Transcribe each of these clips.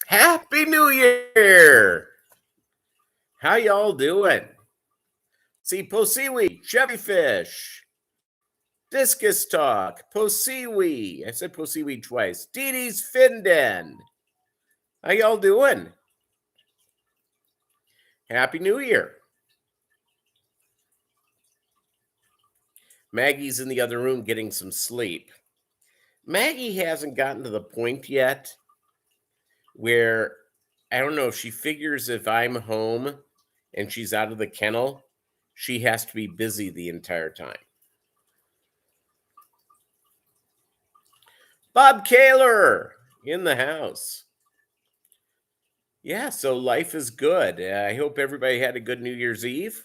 Happy New Year! How y'all doing? See, Posiwi, Jellyfish, Discus Talk, Posiwi. I said Posiwi twice. Dee Dee's Finden. How y'all doing? Happy New Year. Maggie's in the other room getting some sleep. Maggie hasn't gotten to the point yet where I don't know if she figures if I'm home and she's out of the kennel, she has to be busy the entire time. Bob Kaler in the house. Yeah, so life is good. I hope everybody had a good New Year's Eve.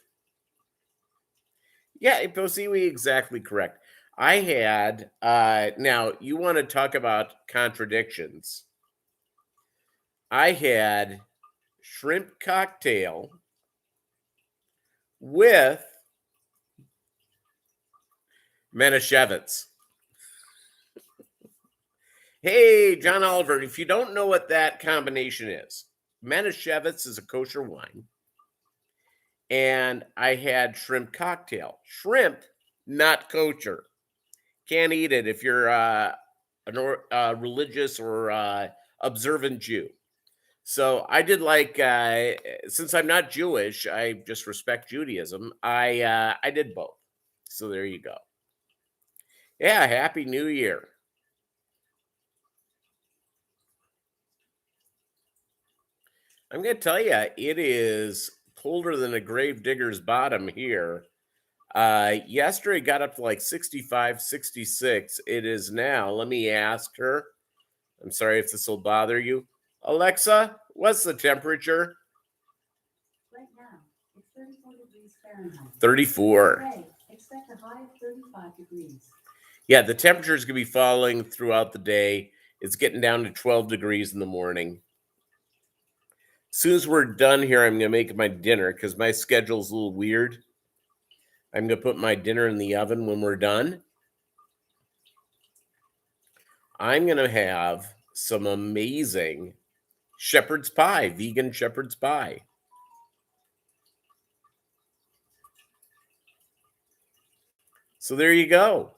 Yeah, Posiwi, exactly correct. I had, now you want to talk about contradictions. I had shrimp cocktail with Manischewitz. Hey, John Oliver, if you don't know what that combination is, Manischewitz is a kosher wine. And I had shrimp cocktail. Shrimp, not kosher. Can't eat it if you're a religious or observant Jew. So I did like, since I'm not Jewish, I just respect Judaism. I did both. So there you go. Yeah, Happy New Year. I'm going to tell you, it is colder than a grave digger's bottom here. Yesterday got up to like 65, 66. It is now, let me ask her. I'm sorry if this will bother you. Alexa, what's the temperature? Right now, it's 34 degrees Fahrenheit. 34. Today, expect a high of 35 degrees. Yeah, the temperature is going to be falling throughout the day. It's getting down to 12 degrees in the morning. As soon as we're done here, I'm going to make my dinner because my schedule's a little weird. I'm going to put my dinner in the oven when we're done. I'm going to have some amazing shepherd's pie, vegan shepherd's pie. So there you go.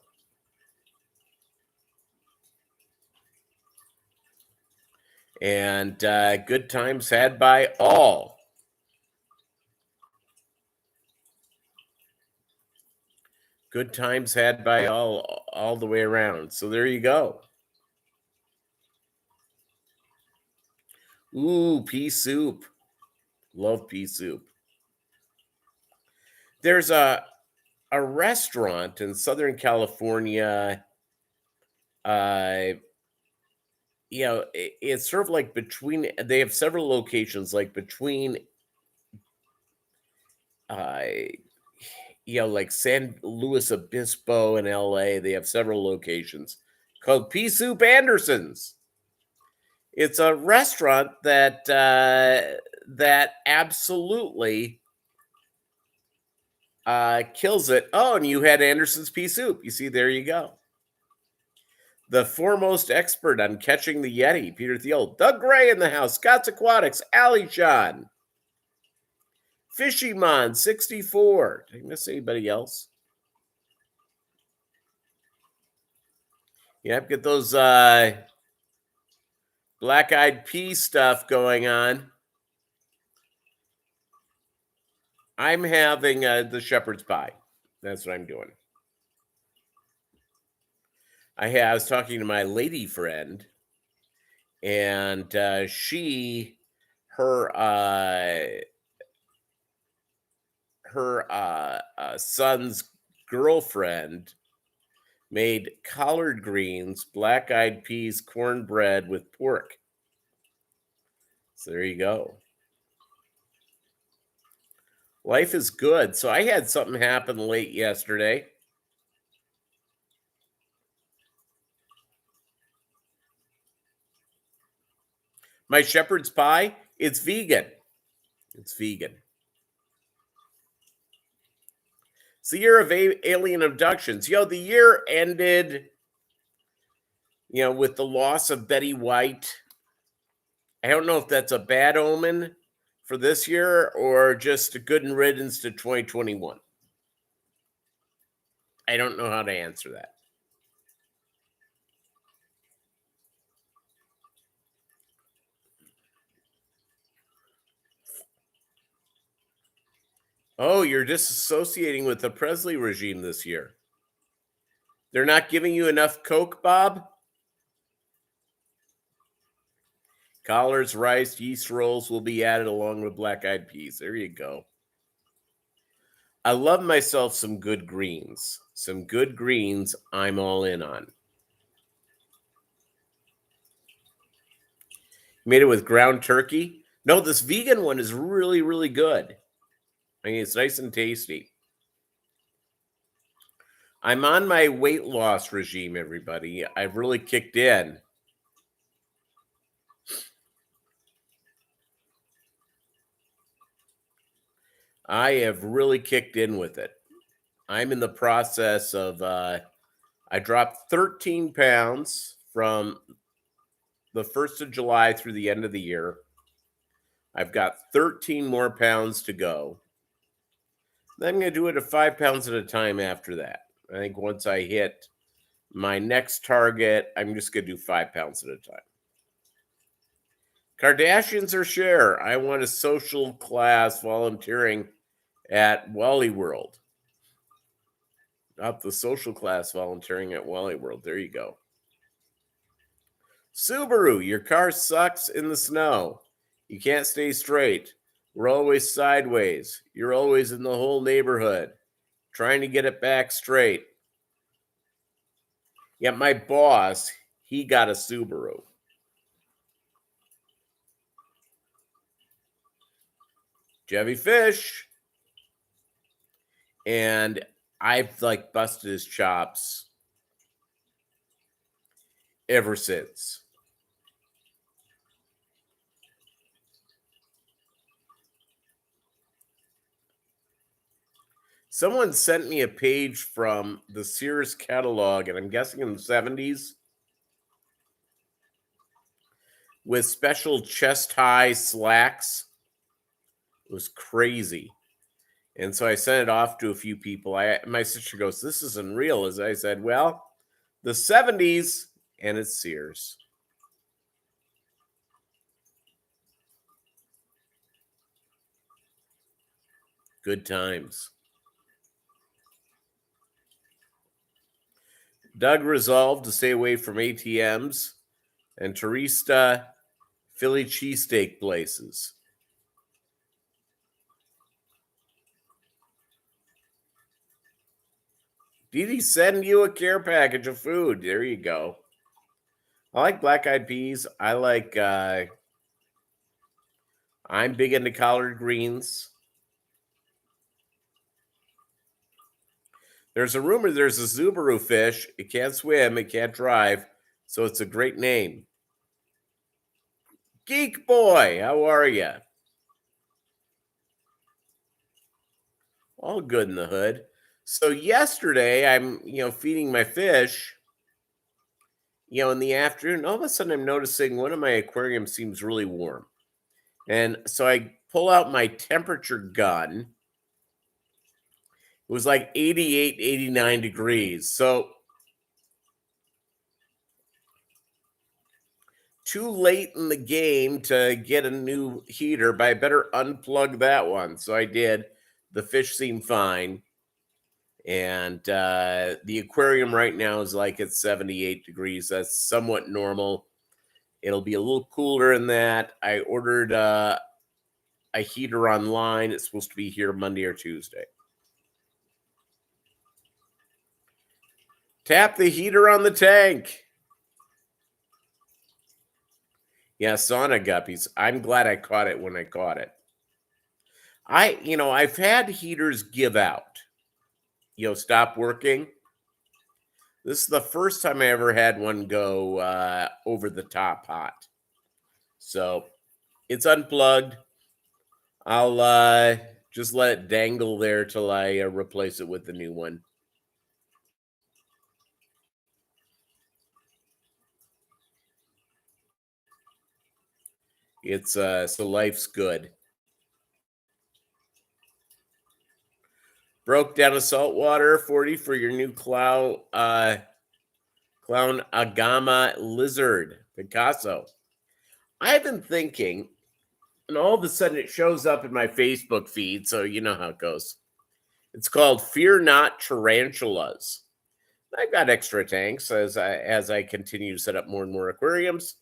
And good times had by all. Good times had by all the way around. So there you go. Ooh, pea soup. Love pea soup. There's a restaurant in Southern California. It's sort of like between, they have several locations, like between like San Luis Obispo and LA. They have several locations called Pea Soup Anderson's. It's a restaurant that absolutely kills it. Oh, and you had Anderson's Pea Soup. You see, there you go. The foremost expert on catching the Yeti, Peter Thiel. Doug Gray in the house. Scott's Aquatics. Ali Sean. Fishymon 64. Did I miss anybody else? Yep, get those black-eyed pea stuff going on. I'm having the shepherd's pie. That's what I'm doing. I was talking to my lady friend, and her son's girlfriend made collard greens, black-eyed peas, cornbread with pork. So there you go. Life is good. So I had something happen late yesterday. My shepherd's pie, it's vegan. It's vegan. It's the year of alien abductions. The year ended, with the loss of Betty White I don't know if that's a bad omen for this year or just a good and riddance to 2021. I don't know how to answer that. Oh, you're disassociating with the Presley regime this year. They're not giving you enough Coke, Bob? Collards, rice, yeast rolls will be added along with black-eyed peas. There you go. I love myself some good greens. Some good greens I'm all in on. Made it with ground turkey. No, this vegan one is really, really good. I mean, it's nice and tasty. I'm on my weight loss regime, everybody. I've really kicked in. I have really kicked in with it. I'm in the process of, I dropped 13 pounds from the 1st of July through the end of the year. I've got 13 more pounds to go. Then I'm going to do it at 5 pounds at a time after that. I think once I hit my next target, I'm just going to do 5 pounds at a time. Kardashians or share? I want a social class volunteering at Wally World. Not the social class volunteering at Wally World. There you go. Subaru, your car sucks in the snow. You can't stay straight. We're always sideways. You're always in the whole neighborhood trying to get it back straight. Yeah, my boss, he got a Subaru. Chevy Fish. And I've like busted his chops ever since. Someone sent me a page from the Sears catalog, and I'm guessing in the 70s, with special chest-high slacks. It was crazy. And so I sent it off to a few people. My sister goes, "This isn't real." As I said, well, the 70s, and it's Sears. Good times. Doug resolved to stay away from ATMs and Teresa Philly cheesesteak places. Did he send you a care package of food? There you go. I like black-eyed peas. I'm big into collard greens. There's a rumor there's a Subaru fish. It can't swim, it can't drive, so it's a great name. Geek Boy, how are you? All good in the hood. So yesterday, I'm, feeding my fish, in the afternoon. All of a sudden, I'm noticing one of my aquariums seems really warm. And so I pull out my temperature gun. It was like 88, 89 degrees. So too late in the game to get a new heater, but I better unplug that one. So I did. The fish seemed fine. And the aquarium right now is like at 78 degrees. That's somewhat normal. It'll be a little cooler than that. I ordered a heater online. It's supposed to be here Monday or Tuesday. Tap the heater on the tank. Yeah, sauna guppies. I'm glad I caught it when I caught it. I've had heaters give out, stop working. This is the first time I ever had one go over the top hot. So it's unplugged. I'll just let it dangle there till I replace it with the new one. It's so life's good. Broke down a saltwater 40 for your new clown agama lizard Picasso. I've been thinking, and all of a sudden it shows up in my Facebook feed, so you know how it goes. It's called Fear Not Tarantulas. I've got extra tanks as I continue to set up more and more aquariums.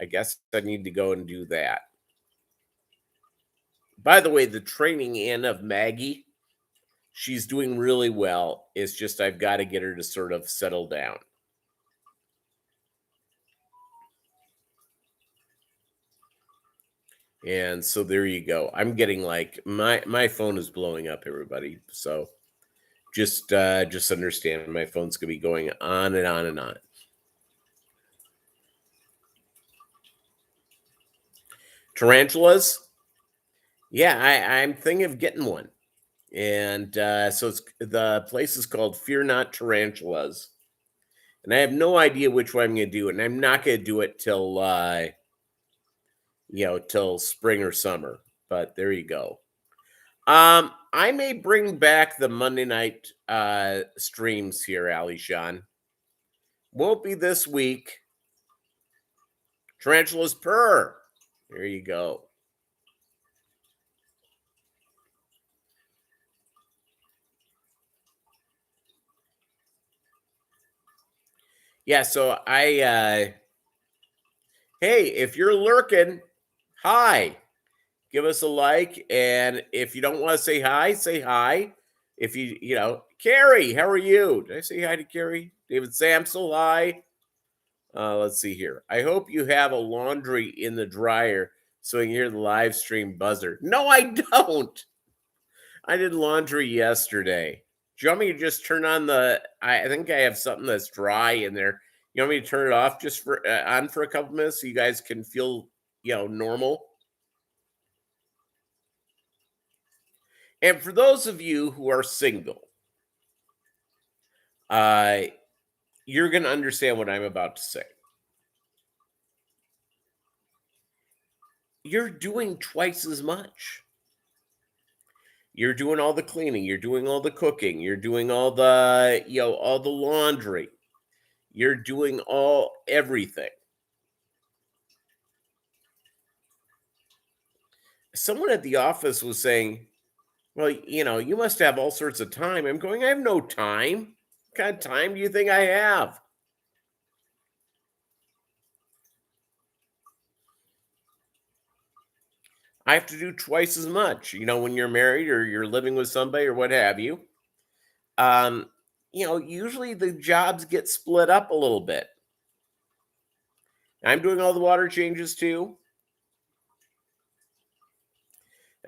I guess I need to go and do that. By the way, the training in of Maggie, she's doing really well. It's just I've got to get her to sort of settle down. And so there you go. I'm getting like my phone is blowing up, everybody. So just understand my phone's gonna be going on and on and on. Tarantulas? Yeah, I'm thinking of getting one. And so the place is called Fear Not Tarantulas. And I have no idea which one I'm gonna do, and I'm not gonna do it till till spring or summer. But there you go. I may bring back the Monday night streams here, Ali Sean. Won't be this week. Tarantulas purr. There you go. Yeah, so hey, if you're lurking, hi. Give us a like, and if you don't want to say hi, say hi. If Carrie, how are you? Did I say hi to Carrie? David Samsel, hi. Let's see here. I hope you have a laundry in the dryer so you can hear the live stream buzzer. No, I don't. I did laundry yesterday. Do you want me to just turn on I think I have something that's dry in there. You want me to turn it off just for on for a couple minutes so you guys can feel normal? And for those of you who are single, you're going to understand what I'm about to say. You're doing twice as much. You're doing all the cleaning, you're doing all the cooking, you're doing all the, all the laundry. You're doing everything. Someone at the office was saying, well, you must have all sorts of time. I'm going, I have no time. What kind of time do you think I have? I have to do twice as much, when you're married or you're living with somebody or what have you. Usually the jobs get split up a little bit. I'm doing all the water changes too.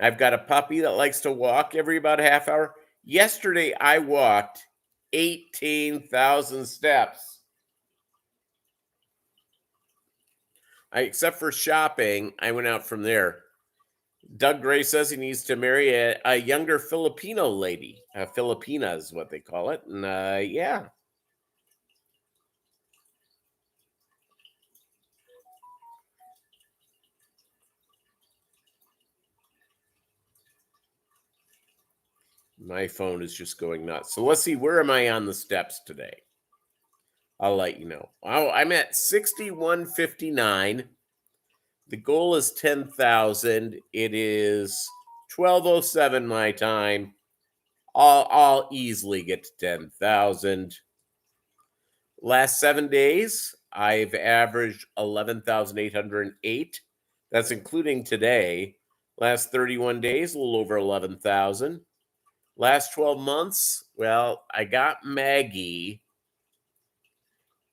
I've got a puppy that likes to walk every about a half hour. Yesterday, I walked 18,000 steps. Except for shopping, I went out from there. Doug Gray says he needs to marry a younger Filipino lady. Filipina is what they call it. And yeah. My phone is just going nuts. So let's see, where am I on the steps today? I'll let you know. Oh, I'm at 6159. The goal is 10,000. It is 12:07 my time. I'll easily get to 10,000. Last 7 days, I've averaged 11,808. That's including today. Last 31 days, a little over 11,000. Last 12 months, well, I got Maggie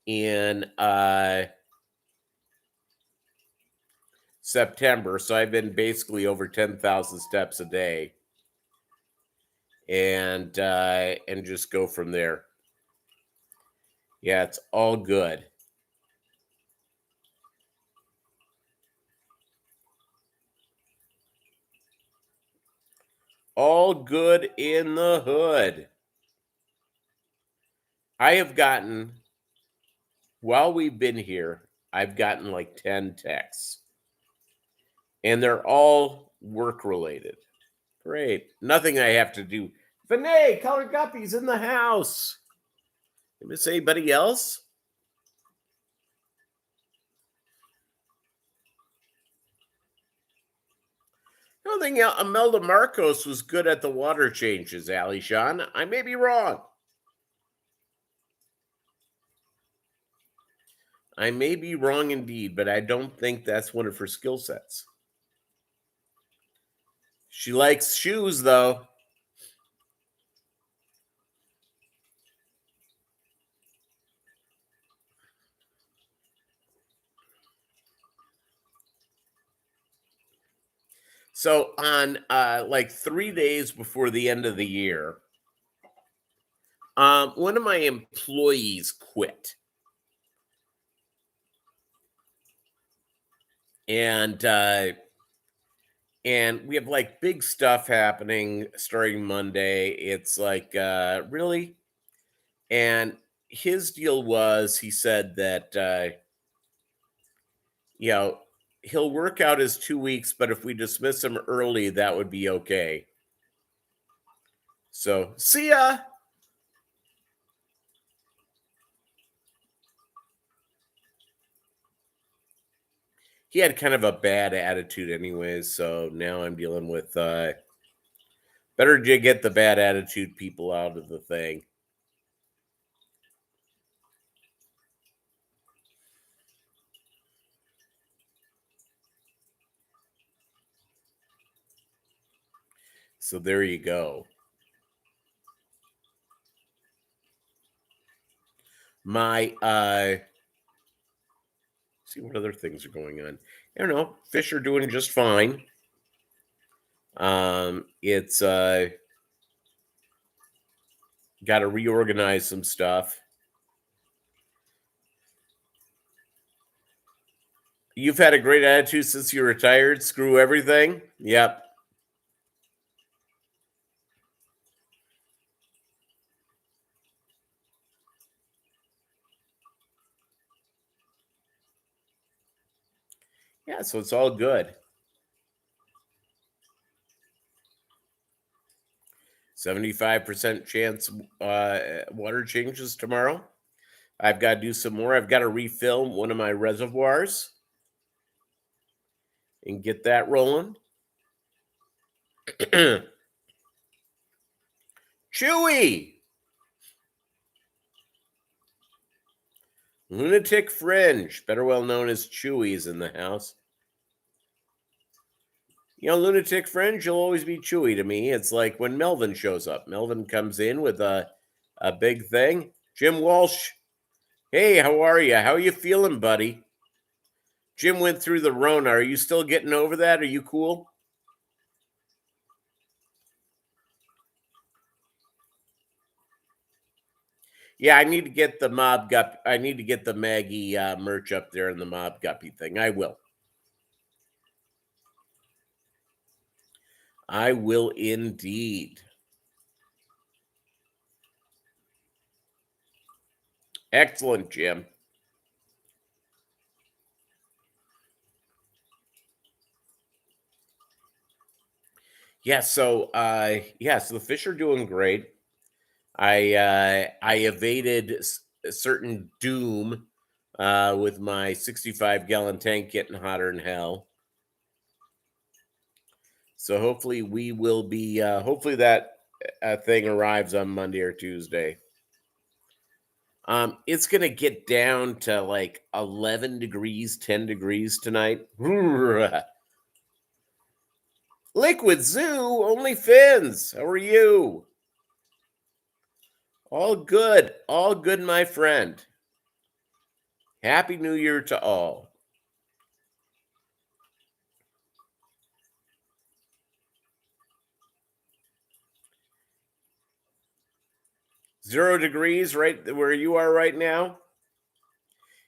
in September, so I've been basically over 10,000 steps a day, and just go from there. Yeah, it's all good. All good in the hood. I have gotten, while we've been here, I've gotten like 10 texts. and they're all work related. Great. Nothing I have to do. Vinay, Color Guppy's in the house. You miss anybody else? I don't think Imelda Marcos was good at the water changes, Ali Sean. I may be wrong. I may be wrong indeed, but I don't think that's one of her skill sets. She likes shoes, though. So on like 3 days before the end of the year, one of my employees quit. And we have like big stuff happening starting Monday. It's like really, and his deal was he said that you know he'll work out his 2 weeks, but if we dismiss him early, that would be okay. So see ya. He had kind of a bad attitude anyways, so now I'm dealing with better to get the bad attitude people out of the thing. So there you go. My see what other things are going on. I don't know. Fish are doing just fine. It's got to reorganize some stuff. You've had a great attitude since you retired. Screw everything. Yep. Yeah, so it's all good. 75% chance water changes tomorrow. I've got to do some more. I've got to refill one of my reservoirs and get that rolling. Chewy! Lunatic Fringe, better well known as Chewy, is in the house. You know, Lunatic Fringe, you'll always be Chewy to me. It's like when Melvin shows up. Melvin comes in with a big thing. Jim Walsh, hey, how are you? How are you feeling, buddy? Jim went through the Rona. Are you still getting over that? Are you cool? Yeah, I need to get the Mobb Guppy. I need to get the Maggie merch up there in the Mobb Guppy thing. I will. I will indeed. Excellent, Jim. Yeah, so so the fish are doing great. I evaded a certain doom with my 65-gallon tank getting hotter than hell. So hopefully we will be hopefully that thing arrives on Monday or Tuesday. It's gonna get down to like 11 degrees, 10 degrees tonight. Liquid Zoo, only fins. How are you? All good, my friend. Happy New Year to all. Zero degrees right where you are right now.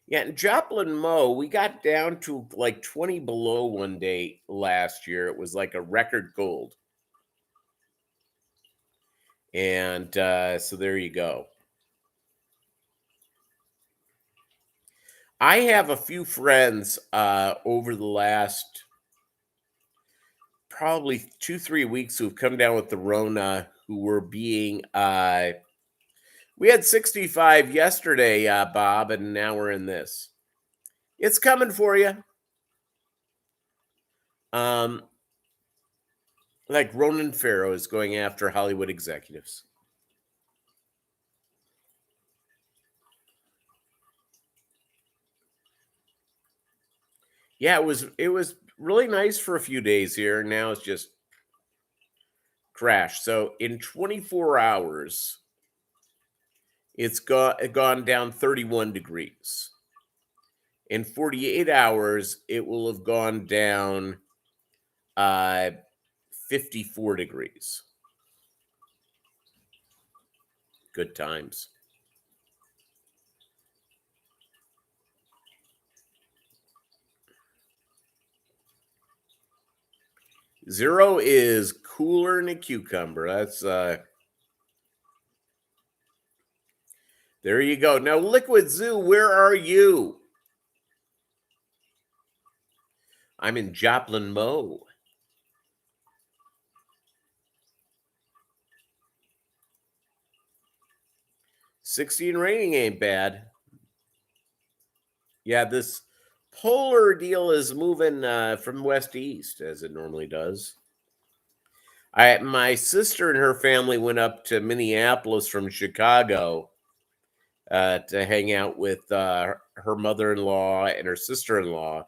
Yeah, in Joplin Mo, we got down to like 20 below one day last year. It was like a record cold. And so there you go. I have a few friends over the last probably 2-3 weeks who've come down with the Rona who were being we had 65 yesterday, Bob, and now we're in this. It's coming for you. Like Ronan Farrow is going after Hollywood executives. Yeah, it was really nice for a few days here. Now it's just crashed. So in 24 hours, it's gone down 31 degrees. In 48 hours, it will have gone down 54 degrees. Good times. Zero is cooler than a cucumber. That's there you go. Now, Liquid Zoo, where are you? I'm in Joplin, Mo. '16 raining ain't bad. Yeah, this polar deal is moving from west to east as it normally does. My sister and her family went up to Minneapolis from Chicago to hang out with her mother-in-law and her sister-in-law.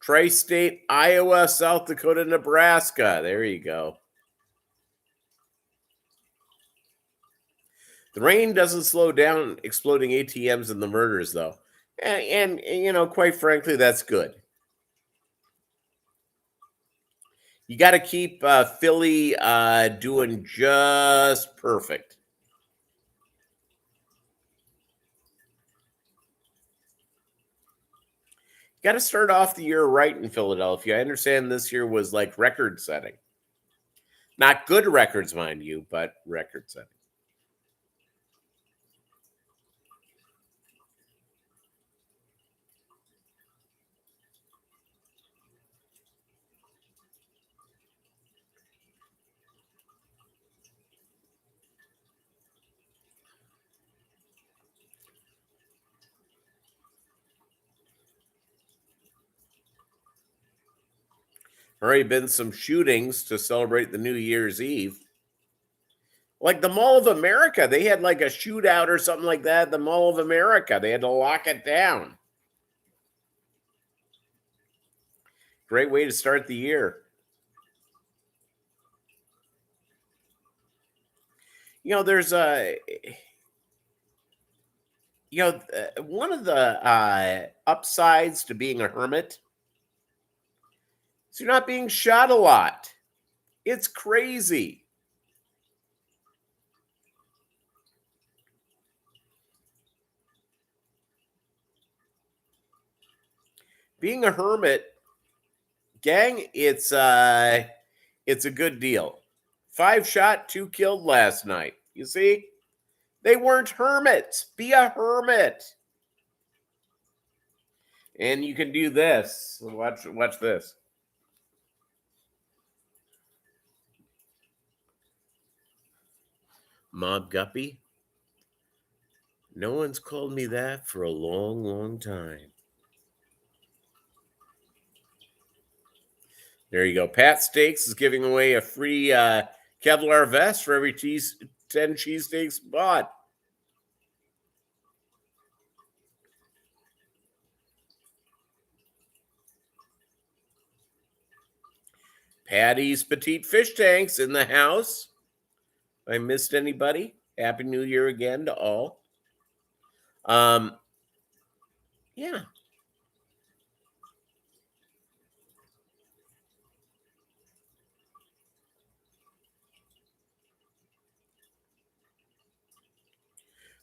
Tri-state, Iowa, South Dakota, Nebraska. There you go. The rain doesn't slow down exploding ATMs and the murders, though. And you know, quite frankly, that's good. You got to keep Philly doing just perfect. Got to start off the year right in Philadelphia. I understand this year was like record setting. Not good records, mind you, but record setting. Already been some shootings to celebrate the New Year's Eve. Like the Mall of America, they had like a shootout or something like that. The Mall of America, they had to lock it down. Great way to start the year. You know, there's one of the upsides to being a hermit is you're not being shot a lot. It's crazy. Being a hermit, gang, it's a good deal. 5 shot, 2 killed last night. You see? They weren't hermits. Be a hermit. And you can do this. Watch this. Mobb Guppy. No one's called me that for a long, long time. There you go. Pat Steaks is giving away a free Kevlar vest for every 10 cheesesteaks bought. Patty's Petite Fish Tanks in the house. If I missed anybody, Happy New Year again to all. Yeah.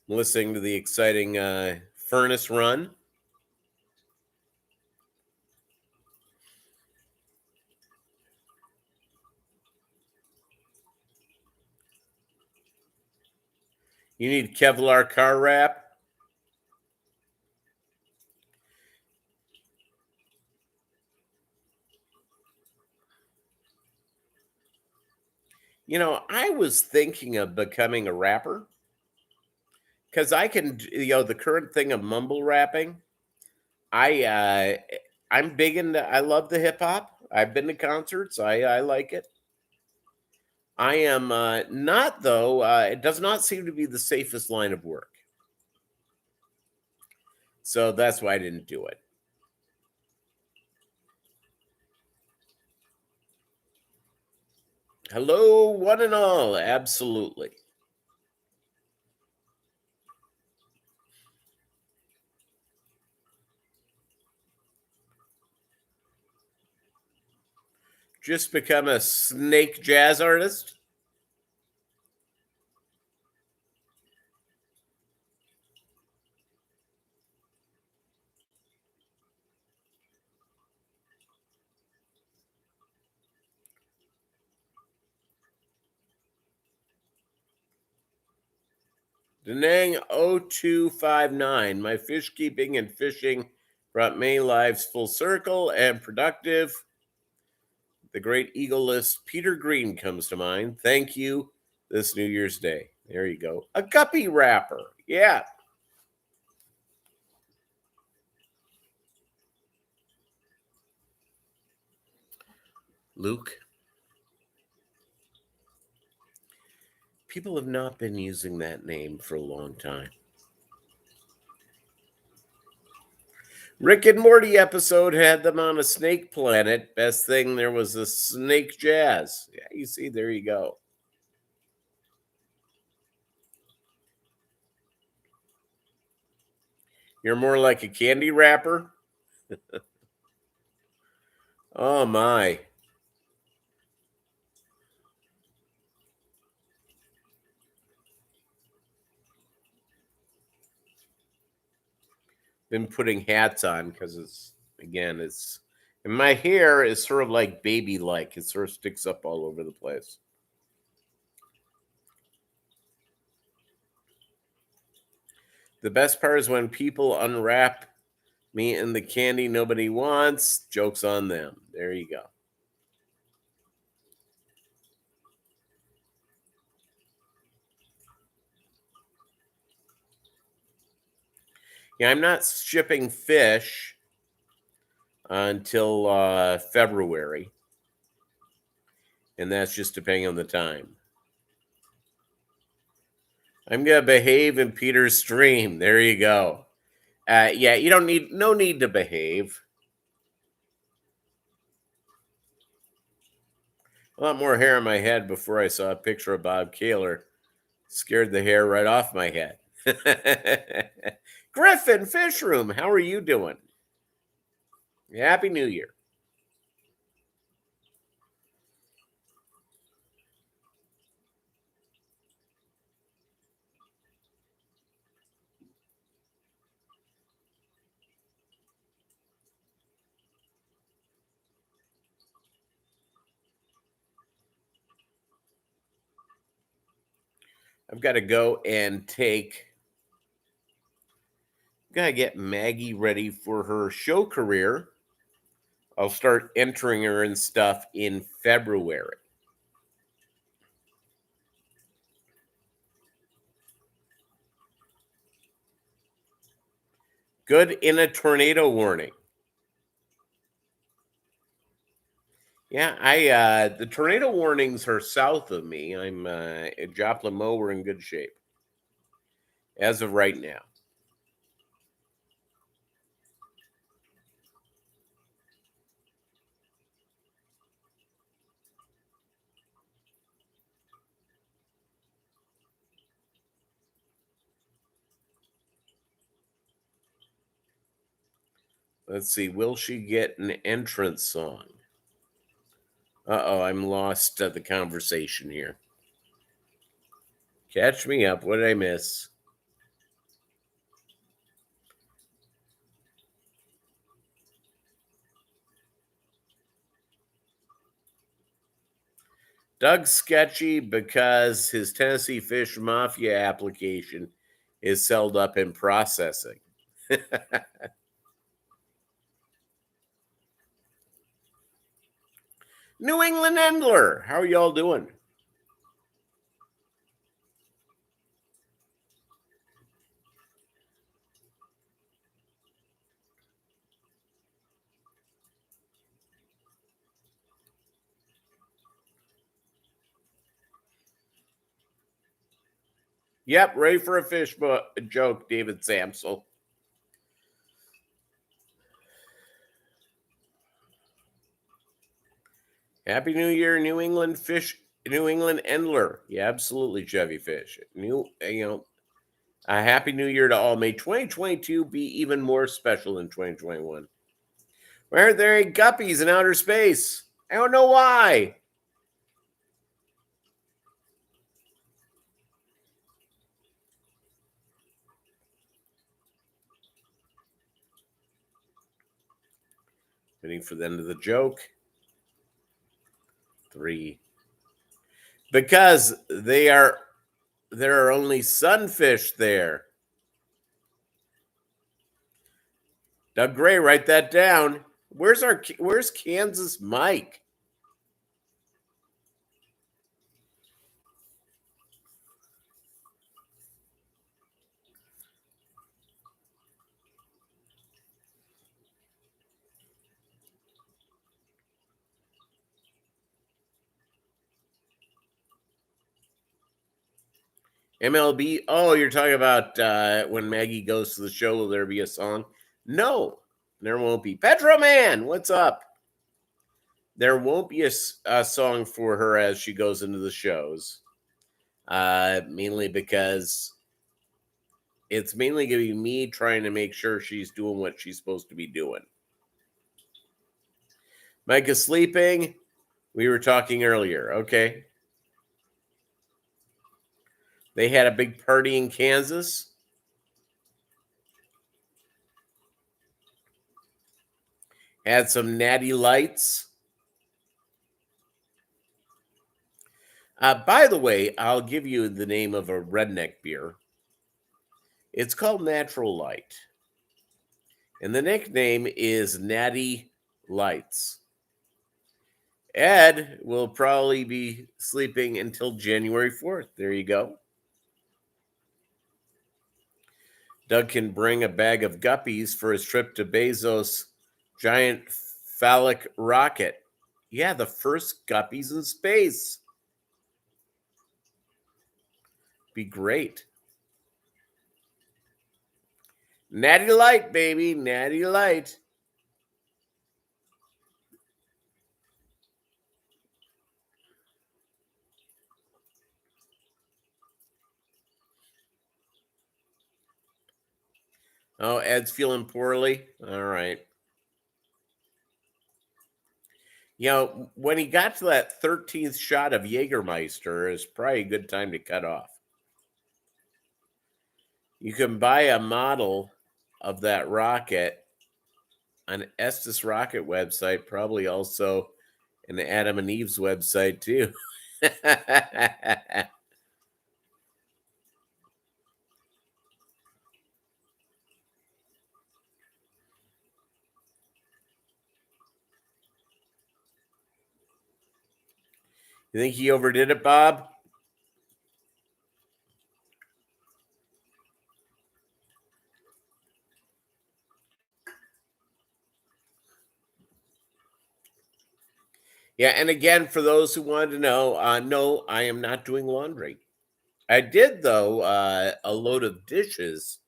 I'm listening to the exciting furnace run. You need Kevlar car wrap. I was thinking of becoming a rapper because I can, the current thing of mumble rapping. I'm big into. I love the hip hop. I've been to concerts. I like it. I am not though. It does not seem to be the safest line of work, so that's why I didn't do it. Hello, one and all. Absolutely. Just become a snake jazz artist. Denang 0259. My fish keeping and fishing brought many lives full circle and productive. The great eagleless Peter Green comes to mind. Thank you this New Year's Day. There you go. A guppy wrapper. Yeah. Luke, people have not been using that name for a long time. Rick and Morty episode had them on a snake planet. Best thing, there was a snake jazz. Yeah, you see, there you go. You're more like a candy wrapper. Oh my. Been putting hats on because it's and my hair is sort of like baby like. It sort of sticks up all over the place. The best part is when people unwrap me and the candy nobody wants. Joke's on them. There you go. Yeah, I'm not shipping fish until February, and that's just depending on the time. I'm gonna behave in Peter's stream. There you go. Yeah, you don't need no need to behave. A lot more hair on my head before I saw a picture of Bob Kaler. Scared the hair right off my head. Griffin Fish Room, how are you doing? Happy New Year. I've got to go and gotta get Maggie ready for her show career. I'll start entering her and stuff in February. Good in a tornado warning. Yeah, I the tornado warnings are south of me. I'm at Joplin Mo. We're in good shape as of right now. Let's see. Will she get an entrance song? Uh-oh, I'm lost at the conversation here. Catch me up. What did I miss? Doug's sketchy because his Tennessee Fish Mafia application is held up in processing. New England Endler, how are y'all doing? Yep, ready for a fish joke, David Samsel. Happy New Year, New England Endler. Yeah, absolutely, Chevy Fish. A Happy New Year to all. May 2022 be even more special than 2021. Why aren't there any Guppies in outer space? I don't know why. Waiting for the end of the joke. 3. Because there are only sunfish there. Doug Gray, write that down. Where's Kansas Mike? MLB. Oh, you're talking about when Maggie goes to the show. Will there be a song? No, there won't be. Petro Man, what's up? There won't be a song for her as she goes into the shows. Mainly because it's mainly going to be me trying to make sure she's doing what she's supposed to be doing. Mike is sleeping. We were talking earlier. Okay. They had a big party in Kansas. Had some natty lights. By the way, I'll give you the name of a redneck beer. It's called Natural Light. And the nickname is Natty Lights. Ed will probably be sleeping until January 4th. There you go. Doug can bring a bag of Guppies for his trip to Bezos' giant phallic rocket. Yeah, the first Guppies in space. Be great. Natty Light, baby. Natty Light. Oh, Ed's feeling poorly. All right. You know, when he got to that 13th shot of Jägermeister, it's probably a good time to cut off. You can buy a model of that rocket on Estes Rocket website, probably also an Adam and Eve's website too. You think he overdid it, Bob? Yeah, and again, for those who wanted to know, no, I am not doing laundry. I did, though, a load of dishes,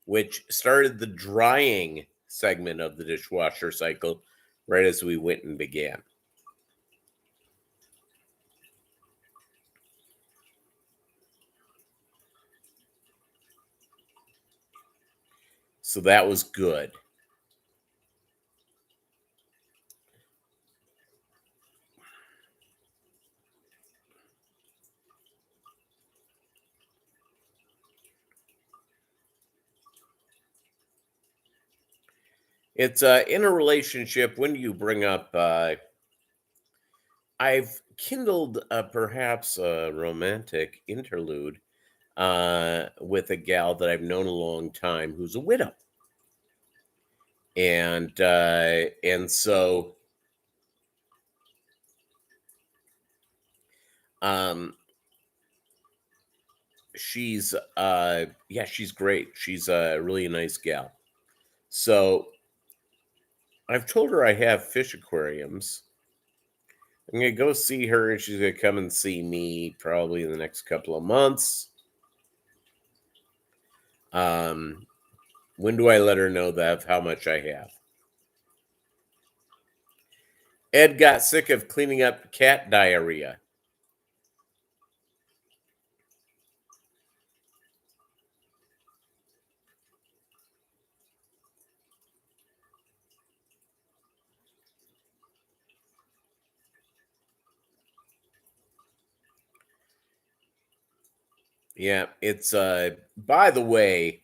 which started the drying segment of the dishwasher cycle right as we went and began. So that was good. It's in a relationship. When you bring up, I've kindled perhaps a romantic interlude with a gal that I've known a long time who's a widow, and so she's she's great. She's a really nice gal. So I've told her I have fish aquariums, I'm gonna go see her, and she's gonna come and see me probably in the next couple of months. When do I let her know that of how much I have? Ed got sick of cleaning up cat diarrhea. Yeah, it's by the way,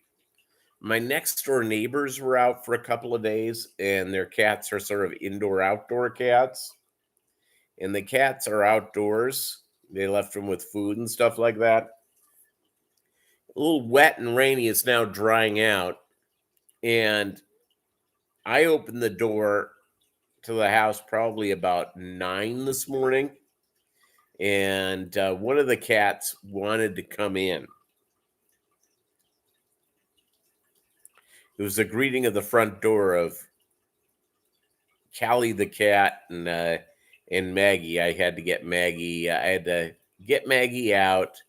my next door neighbors were out for a couple of days, and their cats are sort of indoor outdoor cats. And the cats are outdoors. They left them with food and stuff like that. A little wet and rainy. It's now drying out. And I opened the door to the house probably about 9 this morning. And one of the cats wanted to come in. It was a greeting of the front door of Callie the cat and Maggie. I had to get Maggie. I had to get Maggie out,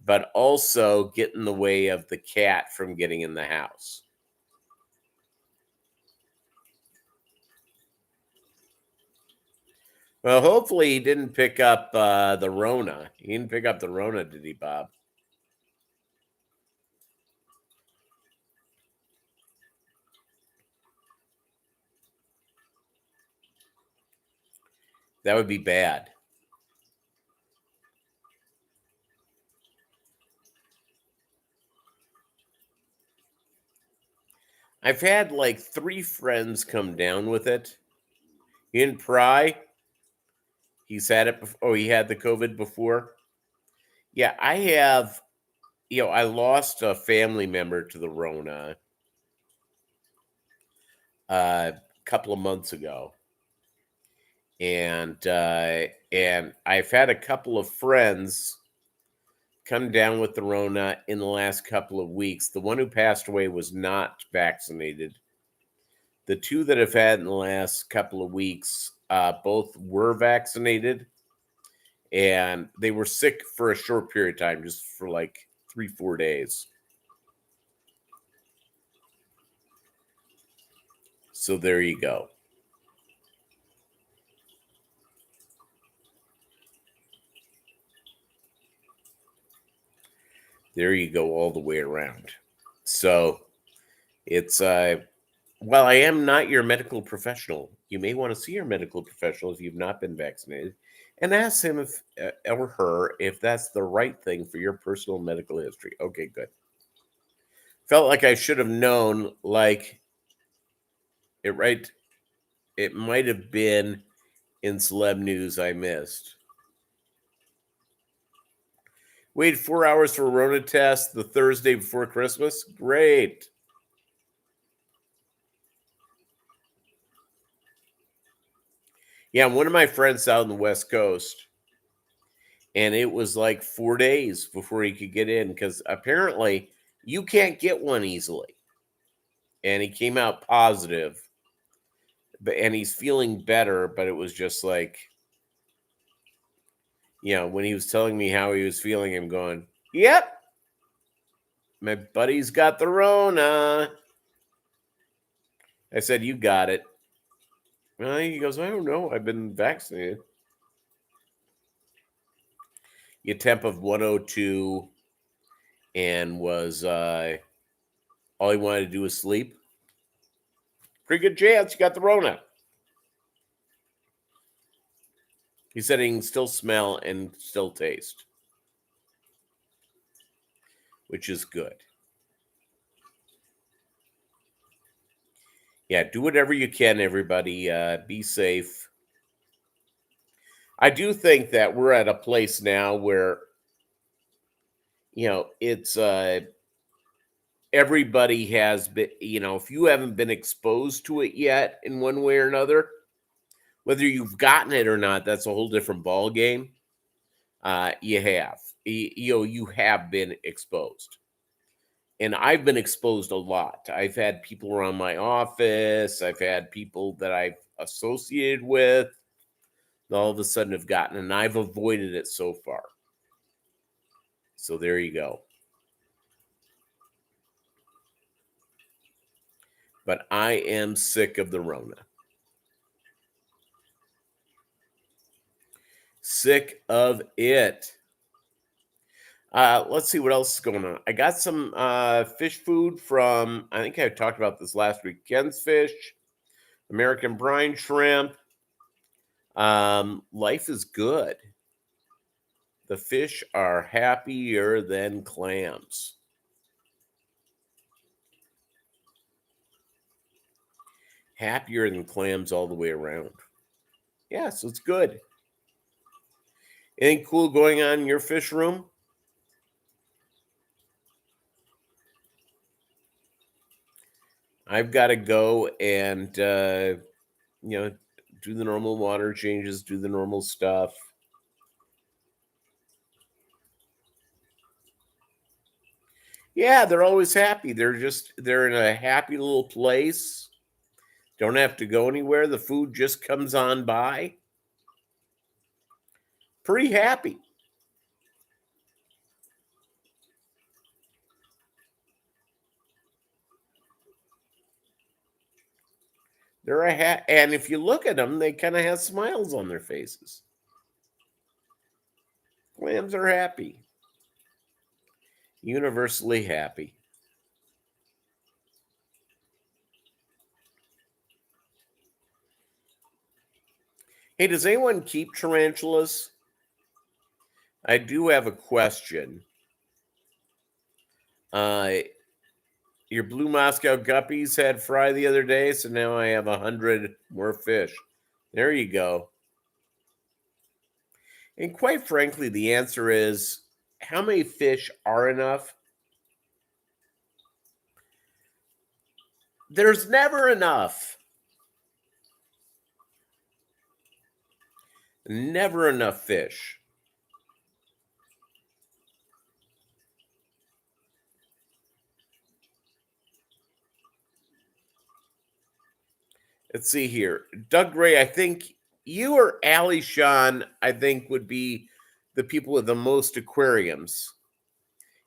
but also get in the way of the cat from getting in the house. Well, hopefully he didn't pick up the Rona. He didn't pick up the Rona, did he, Bob? That would be bad. I've had like 3 friends come down with it. In Pry, he's had it before. Oh, he had the COVID before. Yeah, I have. I lost a family member to the Rona a couple of months ago, and I've had a couple of friends come down with the Rona in the last couple of weeks. The one who passed away was not vaccinated. The 2 that have had in the last couple of weeks, both were vaccinated, and they were sick for a short period of time, just for like 3-4 days. So there you go. There you go, all the way around. So it's while I am not your medical professional, you may want to see your medical professional if you've not been vaccinated, and ask him if or her if that's the right thing for your personal medical history. Okay, good. Felt like I should have known. Like right, it might have been in celeb news I missed. Wait 4 hours for a Rona test the Thursday before Christmas. Great. Yeah, one of my friends out on the West Coast, and it was like 4 days before he could get in because apparently you can't get one easily. And he came out positive, and he's feeling better, but it was just like, when he was telling me how he was feeling, I'm going, yep, my buddy's got the Rona. I said, you got it. Well, he goes, I don't know. I've been vaccinated. A temp of 102 and was all he wanted to do was sleep. Pretty good chance you got the Rona. He said he can still smell and still taste, which is good. Yeah, do whatever you can, everybody. Be safe. I do think that we're at a place now where, it's everybody has been, if you haven't been exposed to it yet in one way or another, whether you've gotten it or not, that's a whole different ball game. You have, you have been exposed. And I've been exposed a lot. I've had people around my office. I've had people that I've associated with all of a sudden have gotten, and I've avoided it so far. So there you go. But I am sick of the Rona. Sick of it. Let's see what else is going on. I got some fish food from, I think I talked about this last week, Ken's Fish, American brine shrimp. Life is good. The fish are happier than clams. Happier than clams all the way around. Yeah, so it's good. Anything cool going on in your fish room? I've got to go and, do the normal water changes, do the normal stuff. Yeah, they're always happy. They're in a happy little place. Don't have to go anywhere. The food just comes on by. Pretty happy. And if you look at them, they kind of have smiles on their faces. Clams are happy. Universally happy. Hey, does anyone keep tarantulas? I do have a question. Your blue Moscow guppies had fry the other day, so now I have 100 more fish. There you go. And quite frankly, the answer is, how many fish are enough? There's never enough. Never enough fish. Let's see here. Doug Gray, I think you or Ali Sean, I think, would be the people with the most aquariums.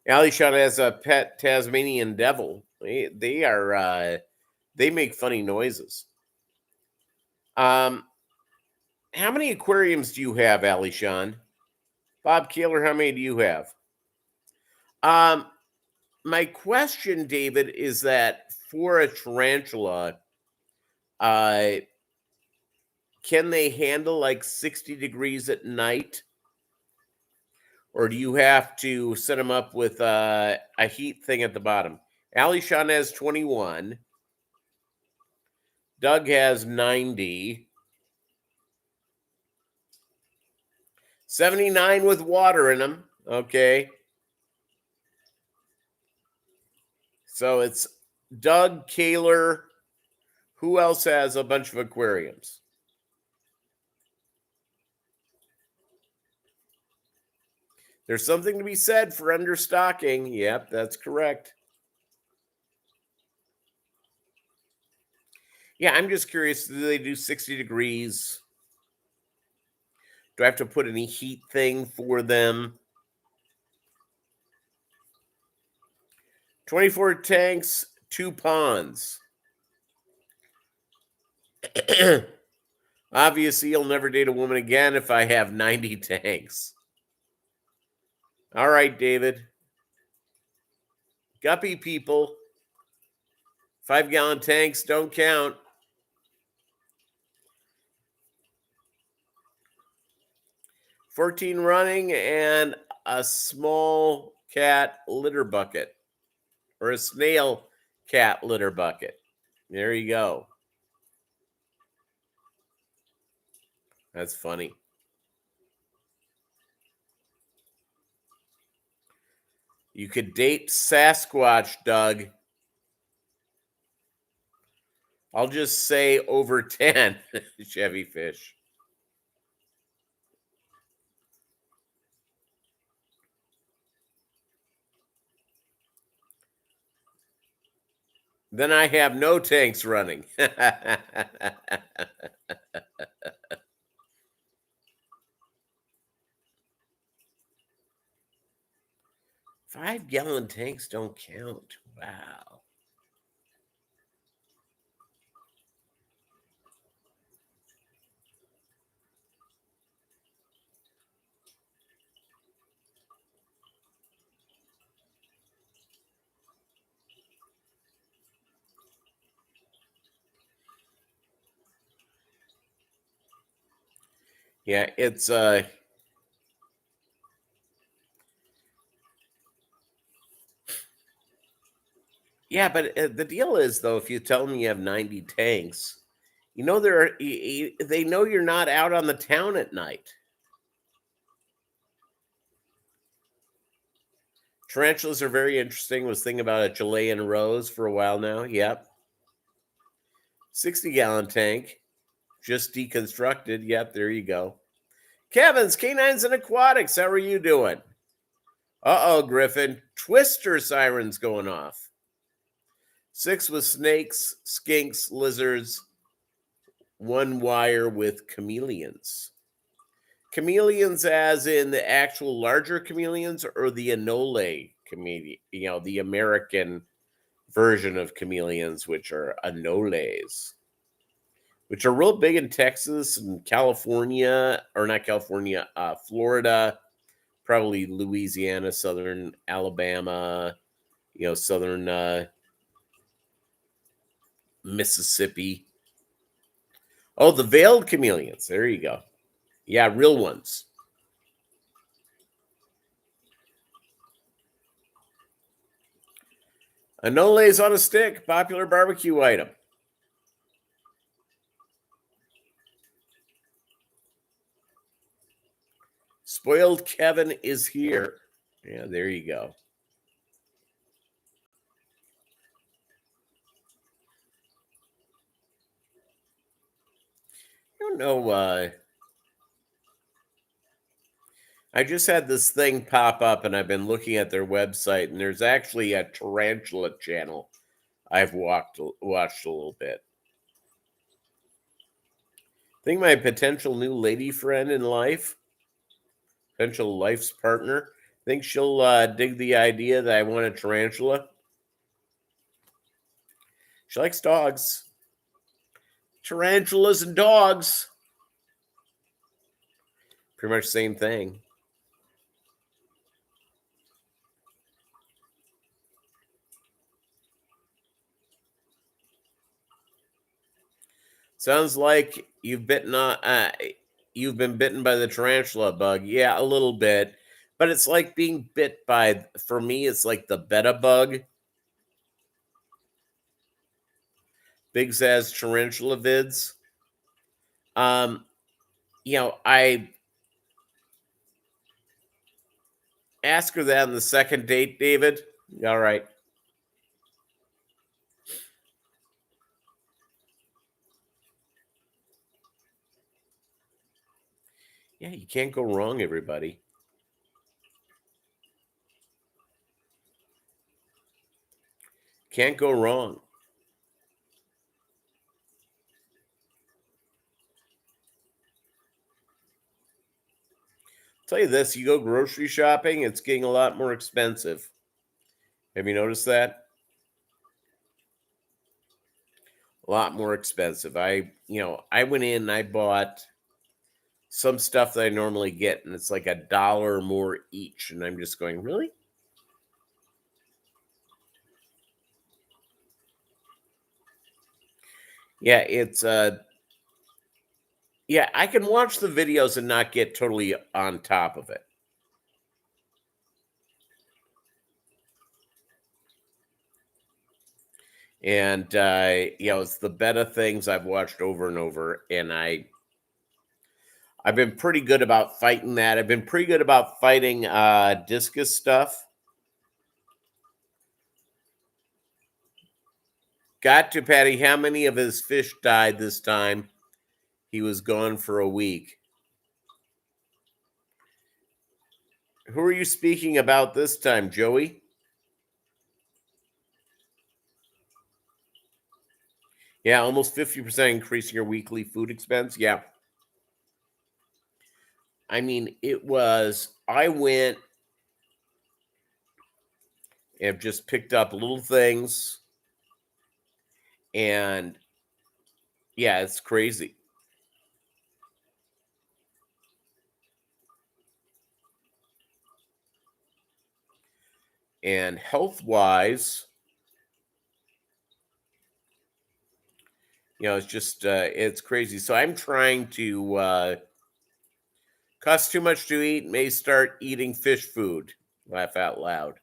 Ali Sean has a pet Tasmanian devil. They are they make funny noises. How many aquariums do you have, Ali Sean? Bob Kaler, how many do you have? My question, David, is that for a tarantula, can they handle like 60 degrees at night? Or do you have to set them up with a heat thing at the bottom? Ali Sean has 21. Doug has 90. 79 with water in them. Okay. So it's Doug, Kaler. Who else has a bunch of aquariums? There's something to be said for understocking. Yep, that's correct. Yeah, I'm just curious. Do they do 60 degrees? Do I have to put any heat thing for them? 24 tanks, 2 ponds. Obviously, you'll never date a woman again if I have 90 tanks. All right, David. Guppy people. 5-gallon tanks don't count. 14 running and a small cat litter bucket, or a snail cat litter bucket. There you go. That's funny. You could date Sasquatch, Doug. I'll just say over 10 Chevy fish. Then I have no tanks running. 5-gallon tanks don't count. Wow. Yeah, it's yeah, but the deal is though, if you tell them you have 90 tanks, you know they know you're not out on the town at night. Tarantulas are very interesting. Was thinking about a Chilean rose for a while now. Yep. 60-gallon tank, just deconstructed. Yep, there you go. Kevin's Canines and Aquatics. How are you doing? Uh-oh, Griffin. Twister sirens going off. 6 with snakes, skinks, lizards, 1 wire with chameleons. Chameleons as in the actual larger chameleons or the anole chameleon, the American version of chameleons, which are anoles, which are real big in Texas and California, or not California, Florida, probably Louisiana, southern Alabama, southern Mississippi. Oh, the veiled chameleons. There you go. Yeah, real ones. Anoles on a stick, popular barbecue item. Spoiled Kevin is here. Yeah, there you go. I don't know. I just had this thing pop up and I've been looking at their website, and there's actually a tarantula channel I've watched a little bit. I think my potential new lady friend in life, potential life's partner, I think she'll dig the idea that I want a tarantula. She likes dogs. Tarantulas and dogs. Pretty much same thing. Sounds like you've you've been bitten by the tarantula bug. Yeah, a little bit. But it's like being bit by, for me, it's like the beta bug. Big Zaz tarantula vids. I ask her that on the second date, David. All right. Yeah, you can't go wrong, everybody. Can't go wrong. Tell you this, you go grocery shopping, it's getting a lot more expensive. Have you noticed that? A lot more expensive. I went in and I bought some stuff that I normally get, and it's like $1 more each. And I'm just going, really? Yeah, yeah, I can watch the videos and not get totally on top of it. And it's the beta things I've watched over and over, and I've been pretty good about fighting that. I've been pretty good about fighting discus stuff. Got to, Patty. How many of his fish died this time? He was gone for a week. Who are you speaking about this time, Joey? Yeah, almost 50% increasing your weekly food expense. Yeah. I mean, I went have just picked up little things. And yeah, it's crazy. And health-wise, it's just it's crazy. So I'm trying to costs too much to eat, may start eating fish food. Laugh out loud.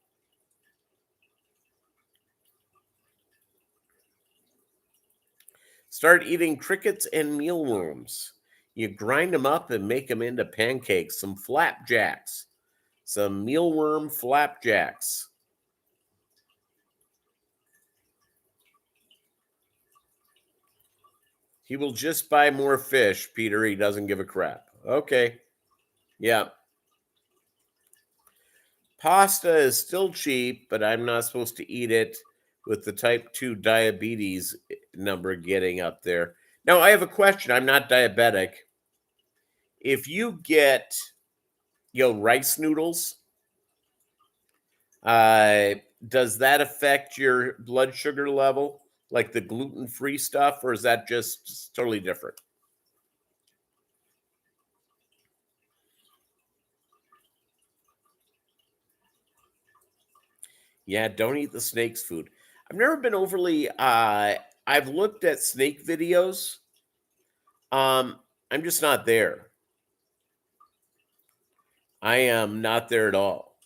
Start eating crickets and mealworms. You grind them up and make them into pancakes, some flapjacks, some mealworm flapjacks. He will just buy more fish, Peter. He doesn't give a crap. Okay. Yeah. Pasta is still cheap, but I'm not supposed to eat it with the type 2 diabetes number getting up there. Now, I have a question. I'm not diabetic. If you get, rice noodles, uh, does that affect your blood sugar level, like the gluten-free stuff, or is that just totally different? Yeah, don't eat the snake's food. I've never been overly I've looked at snake videos. I'm just not there. I am not there at all.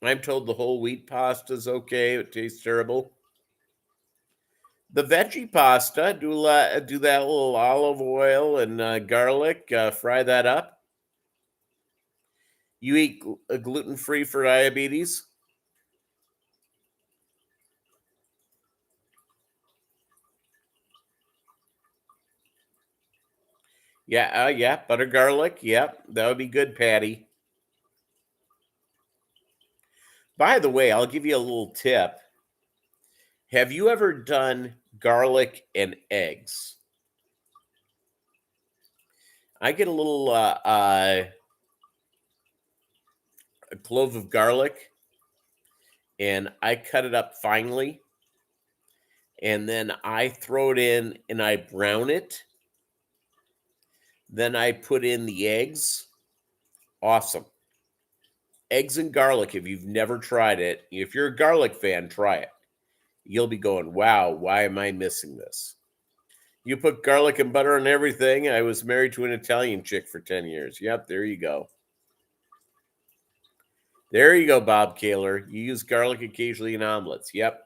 I'm told the whole wheat pasta is okay. It tastes terrible. The veggie pasta, do that little olive oil and garlic, fry that up. You eat gluten free for diabetes? Yeah, yeah, butter garlic. Yep, that would be good, Patty. By the way, I'll give you a little tip. Have you ever done garlic and eggs? I get a clove of garlic, and I cut it up finely, and then I throw it in and I brown it. Then I put in the eggs. Awesome. Eggs and garlic. If you've never tried it, if you're a garlic fan, try it. You'll be going, wow, why am I missing this? You put garlic and butter on everything. I was married to an Italian chick for 10 years. Yep, there you go. There you go, Bob Kaler. You use garlic occasionally in omelets. Yep.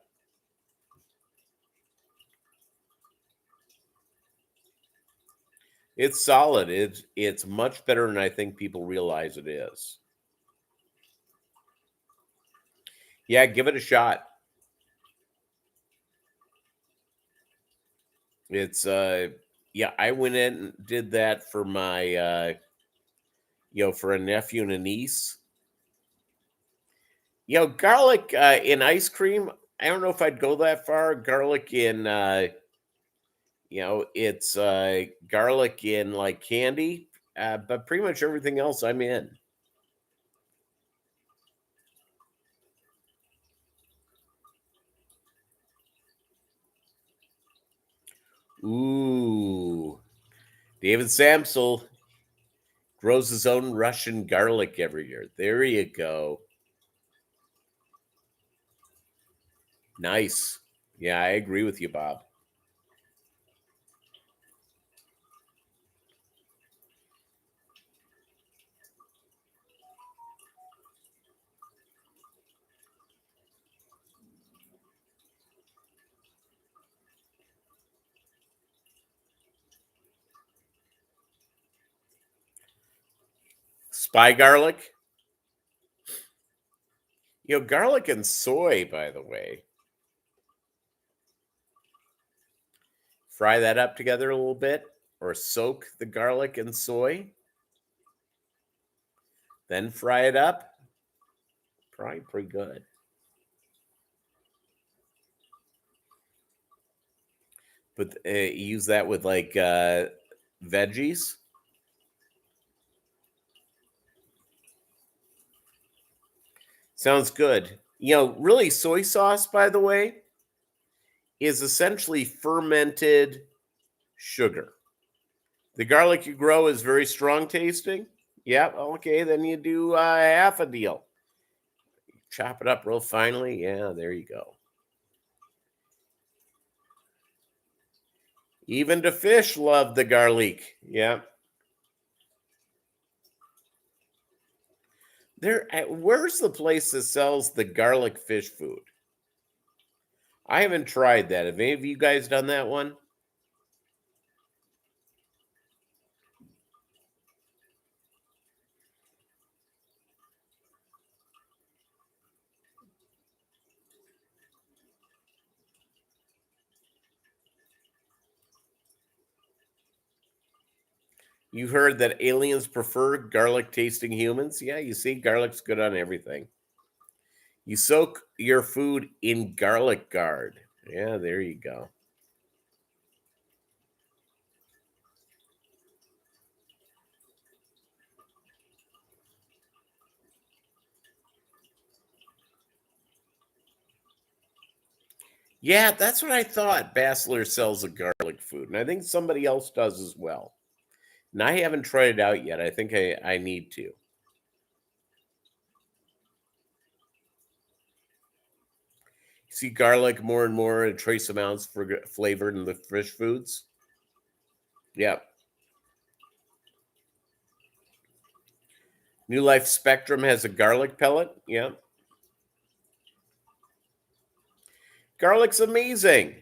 It's solid. It's much better than I think people realize it is. Yeah, give it a shot. It's yeah, I went in and did that for my for a nephew and a niece. Garlic in ice cream. I don't know if I'd go that far. Garlic in it's garlic in like candy, but pretty much everything else I'm in. Ooh, David Samsel grows his own Russian garlic every year. There you go. Nice. Yeah, I agree with you, Bob. Spy garlic. Garlic and soy, by the way. Fry that up together a little bit or soak the garlic and soy. Then fry it up. Probably pretty good. But use that with like veggies. Sounds good. Really, soy sauce, by the way, is essentially fermented sugar. The garlic you grow is very strong tasting. Yep. Okay. Then you do half a deal. Chop it up real finely. Yeah. There you go. Even the fish love the garlic. Yep. Where's the place that sells the garlic fish food? I haven't tried that. Have any of you guys done that one? You heard that aliens prefer garlic tasting humans? Yeah, you see, garlic's good on everything. You soak your food in garlic guard. Yeah, there you go. Yeah, that's what I thought. Bassler sells a garlic food, and I think somebody else does as well. And I haven't tried it out yet. I think I need to. See garlic more and more in trace amounts for flavored in the fish foods. Yep. New Life Spectrum has a garlic pellet. Yep. Garlic's amazing.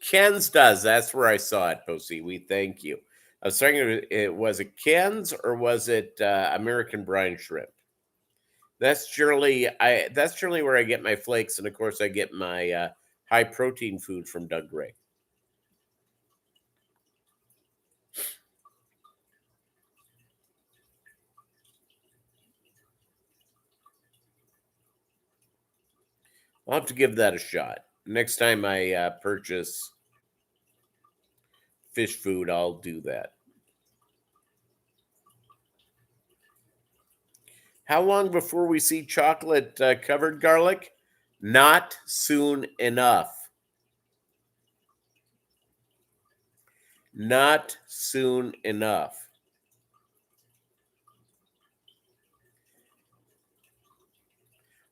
Ken's does. That's where I saw it, Posey. We thank you. I was thinking, was it Ken's or was it American brine shrimp? That's generally where I get my flakes, and of course I get my high protein food from Doug Gray. I'll have to give that a shot. Next time I purchase fish food, I'll do that. How long before we see chocolate covered garlic? Not soon enough. Not soon enough.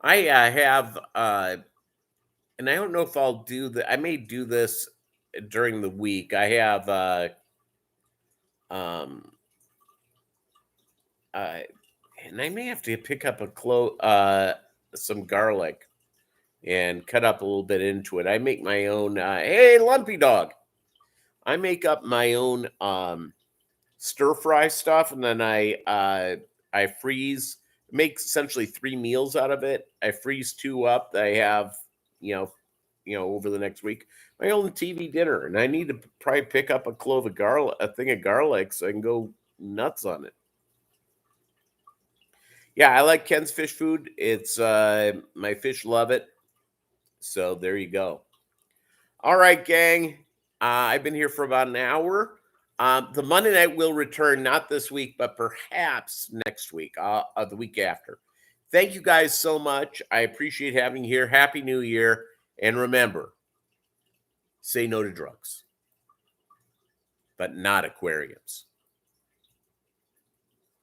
I have, and I don't know if I'll do that. I may do this during the week. I have, um, and I may have to pick up some garlic and cut up a little bit into it. I make my own. Hey, Lumpy Dog! I make up my own stir fry stuff, and then I freeze. Make essentially 3 meals out of it. I freeze 2 up that I have, over the next week. My own TV dinner, and I need to probably pick up a thing of garlic, so I can go nuts on it. Yeah, I like Ken's fish food. It's my fish love it. So there you go. All right, gang. I've been here for about an hour. The Monday night will return not this week, but perhaps next week, the week after. Thank you guys so much. I appreciate having you here. Happy New Year. And remember, say no to drugs, but not aquariums.